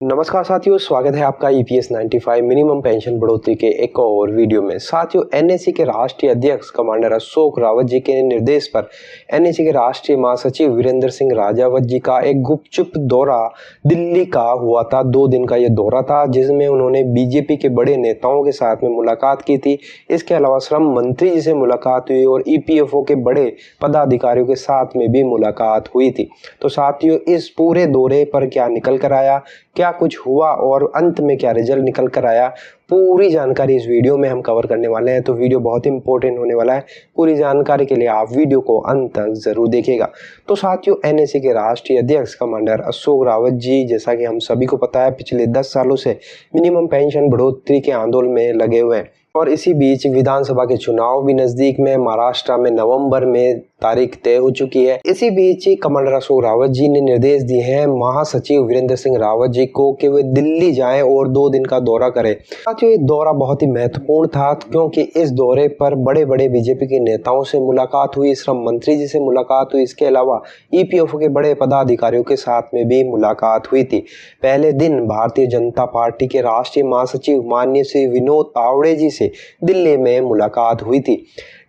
नमस्कार साथियों, स्वागत है आपका ईपीएस 95 मिनिमम पेंशन बढ़ोतरी के एक और वीडियो में। साथियों, एनएसी के राष्ट्रीय अध्यक्ष कमांडर अशोक रावत जी के निर्देश पर एनएसी के राष्ट्रीय महासचिव वीरेंद्र सिंह राजावत जी का एक गुपचुप दौरा दिल्ली का हुआ था। 2 दिन का यह दौरा था जिसमें उन्होंने बीजेपी के बड़े नेताओं के साथ में मुलाकात की थी। इसके अलावा श्रम मंत्री जी से मुलाकात हुई और ईपीएफओ के बड़े पदाधिकारियों के साथ में भी मुलाकात हुई थी। तो साथियों, इस पूरे दौरे पर क्या निकल कर आया, क्या कुछ हुआ और अंत में क्या रिजल्ट निकल कर आया, पूरी जानकारी इस वीडियो में हम कवर करने वाले हैं। तो वीडियो बहुत ही इंपॉर्टेंट होने वाला है। पूरी जानकारी के लिए आप वीडियो को अंत तक जरूर देखिएगा। तो साथियों, एनएसी के राष्ट्रीय अध्यक्ष कमांडर अशोक रावत जी, जैसा कि हम सभी को पता है, पिछले 10 सालों से मिनिमम पेंशन बढ़ोतरी के आंदोलन में लगे हुए हैं। और इसी बीच विधानसभा के चुनाव भी नजदीक में, महाराष्ट्र में नवंबर में तारीख तय हो चुकी है। इसी बीच कमांडर अशोक रावत जी ने निर्देश दिए हैं महासचिव वीरेंद्र सिंह रावत जी को कि वे दिल्ली जाएं और 2 दिन का दौरा करें। साथियों, ये दौरा बहुत ही महत्वपूर्ण था क्योंकि इस दौरे पर बड़े बड़े बीजेपी के नेताओं से मुलाकात हुई, श्रम मंत्री जी से मुलाकात हुई, इसके अलावा ईपीएफओ के बड़े पदाधिकारियों के साथ में भी मुलाकात हुई थी। पहले दिन भारतीय जनता पार्टी के राष्ट्रीय महासचिव माननीय श्री विनोद तावड़े जी से दिल्ली में मुलाकात हुई थी।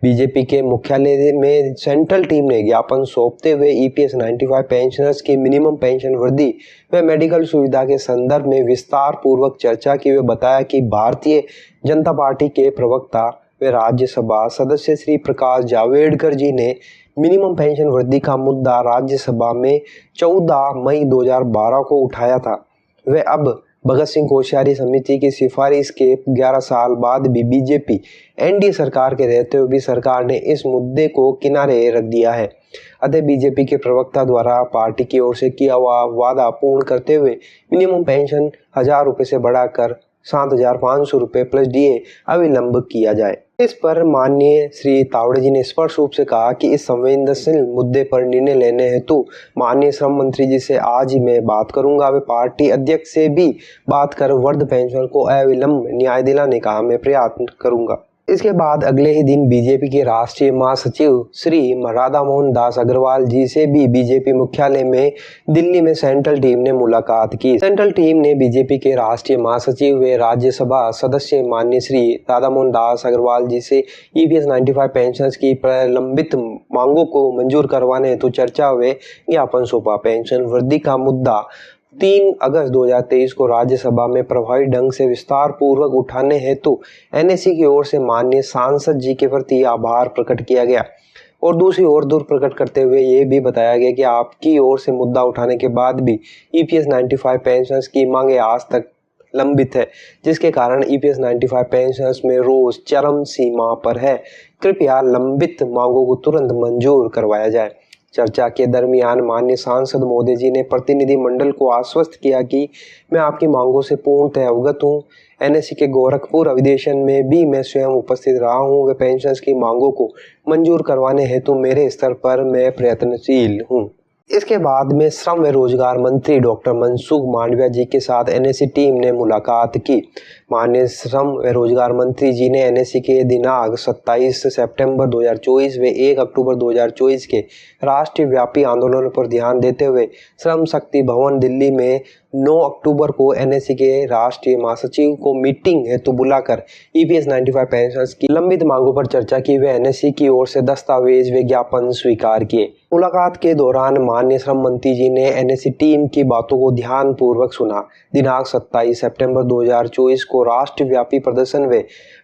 बीजेपी के मुख्यालय में सेंट्रल टीम ने ज्ञापन सौंपते हुए ईपीएस 95 पेंशनर्स की मिनिमम पेंशन वृद्धि व मेडिकल सुविधा के संदर्भ में विस्तार पूर्वक चर्चा की वे बताया कि भारतीय जनता पार्टी के प्रवक्ता व राज्यसभा सदस्य श्री प्रकाश जावड़ेकर जी ने मिनिमम पेंशन वृद्धि का मुद्दा राज्यसभा में 14 मई 2012 को उठाया था। वे अब भगत सिंह कोश्यारी समिति की सिफारिश के 11 साल बाद भी बीजेपी एनडीए सरकार के रहते हुए भी सरकार ने इस मुद्दे को किनारे रख दिया है। अतः बीजेपी के प्रवक्ता द्वारा पार्टी की ओर से किया हुआ वादा पूर्ण करते हुए मिनिमम पेंशन 1000 रुपये से बढ़ाकर 7500 रुपये प्लस डीए अविलंब किया जाए। इस पर माननीय श्री तावड़े जी ने स्पष्ट रूप से कहा कि इस संवेदनशील मुद्दे पर निर्णय लेने हेतु माननीय श्रम मंत्री जी से आज ही मैं बात करूंगा। वे पार्टी अध्यक्ष से भी बात कर वृद्ध पेंशन को अविलंब न्याय दिलाने का मैं प्रयास करूंगा। इसके बाद अगले ही दिन बीजेपी के राष्ट्रीय महासचिव श्री राधा मोहन दास अग्रवाल जी से भी बीजेपी मुख्यालय में दिल्ली में सेंट्रल टीम ने मुलाकात की। सेंट्रल टीम ने बीजेपी के राष्ट्रीय महासचिव व राज्यसभा सदस्य माननीय श्री राधा मोहन दास अग्रवाल जी से ईपीएस 95 पेंशन की प्रलंबित मांगों को मंजूर करवाने हेतु चर्चा व ज्ञापन सौंपा। पेंशन वृद्धि का मुद्दा 3 अगस्त 2023 को राज्यसभा में प्रभावी ढंग से विस्तार पूर्वक उठाने हेतु एनएसी की ओर से माननीय सांसद जी के प्रति आभार प्रकट किया गया और दूसरी ओर दुख प्रकट करते हुए ये भी बताया गया कि आपकी ओर से मुद्दा उठाने के बाद भी ईपीएस 95 पेंशन की मांगे आज तक लंबित है, जिसके कारण ईपीएस 95 पेंशन में रोज चरम सीमा पर है। कृपया लंबित मांगों को तुरंत मंजूर करवाया जाए। चर्चा के दरमियान माननीय सांसद मोदी जी ने प्रतिनिधि मंडल को आश्वस्त किया कि मैं आपकी मांगों से पूर्णतः अवगत हूँ। एनएसी के गोरखपुर अधिवेशन में भी मैं स्वयं उपस्थित रहा हूँ। वे पेंशन की मांगों को मंजूर करवाने हेतु मेरे स्तर पर मैं प्रयत्नशील हूँ। इसके बाद में श्रम व रोजगार मंत्री डॉक्टर मनसुख मांडविया जी के साथ एनएसी टीम ने मुलाकात की। माननीय श्रम व रोजगार मंत्री जी ने एनएसी के दिनांक 27 सितंबर 2024 व 1 अक्टूबर 2024 के राष्ट्रीय व्यापी आंदोलन पर ध्यान देते हुए श्रम शक्ति भवन दिल्ली में 9 अक्टूबर को एनएसी के राष्ट्रीय महासचिव को मीटिंग हेतु बुलाकर ईपीएस 95 पेंशन की लंबित मांगों पर चर्चा की व एनएसी की ओर से दस्तावेज व ज्ञापन स्वीकार किए। मुलाकात के दौरान माननीय श्रम मंत्री जी ने एनएसी टीम की बातों को ध्यान पूर्वक सुना। दिनांक 27 सितंबर 2024 को राष्ट्रव्यापी प्रदर्शन व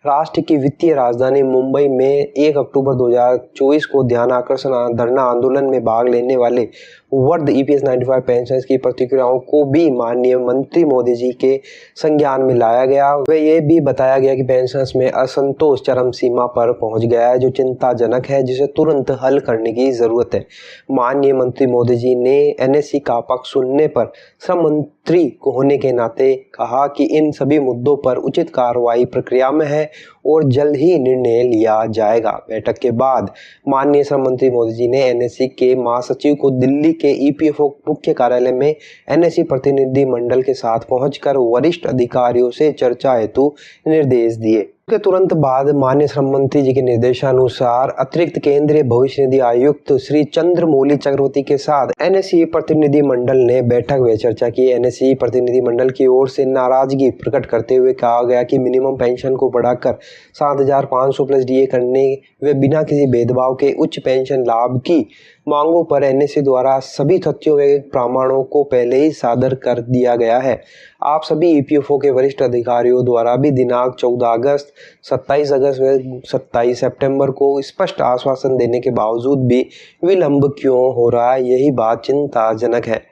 राष्ट्र की वित्तीय राजधानी मुंबई में 1 अक्टूबर 2024 को ध्यान आकर्षण धरना आंदोलन में भाग लेने वाले वर्ध ईपीएस 95 पेंशन की प्रतिक्रियाओं को भी माननीय मंत्री मोदी जी के संज्ञान में लाया गया व ये भी बताया गया कि पेंशन में असंतोष चरम सीमा पर पहुंच गया है, जो चिंताजनक है, जिसे तुरंत हल करने की जरूरत है। माननीय मंत्री मोदी जी ने एनएसी का पक्ष सुनने पर श्रम मंत्री होने के नाते कहा कि इन सभी मुद्दों पर उचित कार्रवाई प्रक्रिया में है और जल्द ही निर्णय लिया जाएगा। बैठक के बाद माननीय श्रम मंत्री मोदी जी ने एनएसी के महासचिव को दिल्ली के ईपीएफओ मुख्य कार्यालय में एनएसी प्रतिनिधि मंडल के साथ पहुंचकर वरिष्ठ अधिकारियों से चर्चा हेतु निर्देश दिए। के तुरंत बाद माननीय श्रम मंत्री जी के निर्देशानुसार अतिरिक्त केंद्रीय भविष्य निधि आयुक्त श्री चंद्रमौली चक्रवर्ती के साथ एनएसई प्रतिनिधि मंडल ने बैठक व चर्चा की। एनएसई प्रतिनिधि मंडल की ओर से नाराजगी प्रकट करते हुए कहा गया कि मिनिमम पेंशन को बढ़ाकर 7,500 प्लस डीए करने व बिना किसी भेदभाव के उच्च पेंशन लाभ की मांगों पर एनएसई द्वारा सभी तथ्यों व प्रमाणों को पहले ही सादर कर दिया गया है। आप सभी ईपीएफओ के वरिष्ठ अधिकारियों द्वारा भी दिनांक 14 अगस्त, 27 अगस्त व 27 सितंबर को स्पष्ट आश्वासन देने के बावजूद भी विलंब क्यों हो रहा है, यही बात चिंताजनक है।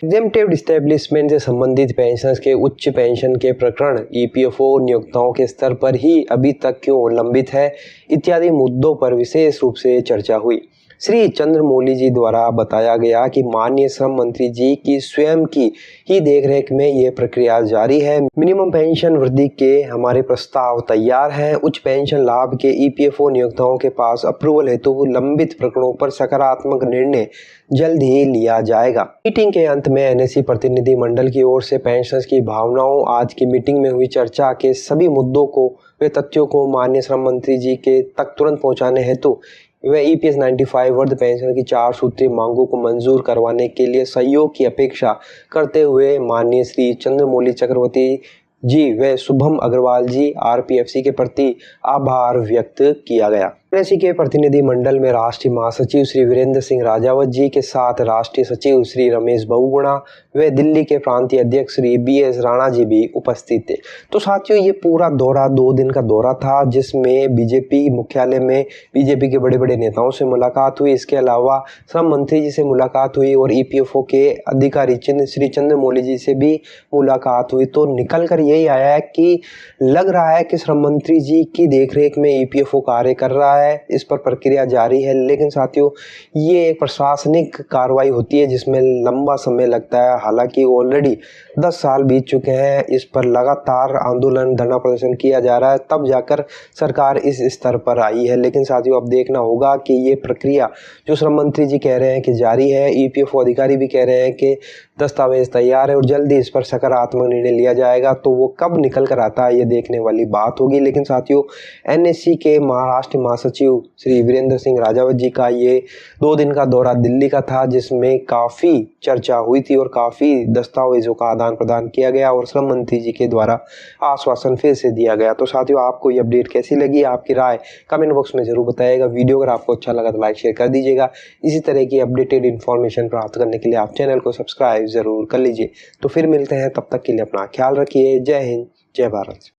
एग्जेम्प्टिव एस्टेब्लिशमेंट से संबंधित पेंशनर्स के उच्च पेंशन के प्रकरण ईपीएफओ नियोक्ताओं के स्तर पर ही अभी तक क्यों लंबित है, इत्यादि मुद्दों पर विशेष रूप से चर्चा हुई। श्री चंद्रमौली जी द्वारा बताया गया कि माननीय श्रम मंत्री जी की स्वयं की ही देखरेख में ये प्रक्रिया जारी है। मिनिमम पेंशन वृद्धि के हमारे प्रस्ताव तैयार हैं। उच्च पेंशन लाभ के ईपीएफओ नियोक्ताओं के पास अप्रूवल हेतु लंबित प्रकरणों पर सकारात्मक निर्णय जल्द ही लिया जाएगा। मीटिंग के अंत में एनएसई प्रतिनिधि मंडल की ओर से पेंशनर्स की भावनाओं, आज की मीटिंग में हुई चर्चा के सभी मुद्दों को व तथ्यों को माननीय श्रम मंत्री जी के तक तुरंत पहुंचाने हेतु वह ईपीएस 95 वर्ध पेंशन की 4 सूत्रीय मांगों को मंजूर करवाने के लिए सहयोग की अपेक्षा करते हुए माननीय श्री चंद्रमौली चक्रवर्ती जी व शुभम अग्रवाल जी आरपीएफसी के प्रति आभार व्यक्त किया गया। एनएसई के प्रतिनिधि मंडल में राष्ट्रीय महासचिव श्री वीरेंद्र सिंह राजावत जी के साथ राष्ट्रीय सचिव श्री रमेश बहुगुणा व दिल्ली के प्रांतीय अध्यक्ष श्री बीएस राणा जी भी उपस्थित थे। तो साथियों, ये पूरा दौरा 2 दिन का दौरा था, जिसमें बीजेपी मुख्यालय में बीजेपी के बड़े बड़े नेताओं से मुलाकात हुई। इसके अलावा श्रम मंत्री जी से मुलाकात हुई और ईपीएफओ के अधिकारी श्री चंद्रमौली जी से भी मुलाकात हुई। तो निकल कर यही आया है कि लग रहा है कि श्रम मंत्री जी की देखरेख में ईपीएफओ कार्य कर रहा है, इस पर प्रक्रिया जारी है। लेकिन साथियों, ये एक प्रशासनिक कार्रवाई होती है जिसमें लंबा समय लगता है। हालांकि ऑलरेडी 10 साल बीत चुके हैं, इस पर लगातार आंदोलन, धरना प्रदर्शन किया जा रहा है, तब जाकर सरकार इस स्तर पर आई है। लेकिन साथियों, अब देखना होगा कि ये प्रक्रिया जो श्रम मंत्री जी कह रहे हैं कि जारी है, ईपीएफओ अधिकारी भी कह रहे हैं कि दस्तावेज तैयार है और जल्दी इस पर सकारात्मक निर्णय लिया जाएगा, तो वो कब निकल कर आता है ये देखने वाली बात होगी। लेकिन साथियों, एनएसई के महाराष्ट्र महासचिव श्री वीरेंद्र सिंह राजावत जी का ये 2 दिन का दौरा दिल्ली का था, जिसमें काफ़ी चर्चा हुई थी और काफ़ी दस्तावेजों का आदान प्रदान किया गया और श्रम मंत्री जी के द्वारा आश्वासन फिर से दिया गया। तो साथियों, आपको ये अपडेट कैसी लगी, आपकी राय कमेंट बॉक्स में जरूर बताइएगा। वीडियो अगर आपको अच्छा लगा तो लाइक शेयर कर दीजिएगा। इसी तरह की अपडेटेड इन्फॉर्मेशन प्राप्त करने के लिए आप चैनल को सब्सक्राइब जरूर कर लीजिए। तो फिर मिलते हैं, तब तक के लिए अपना ख्याल रखिए। जय हिंद, जय भारत।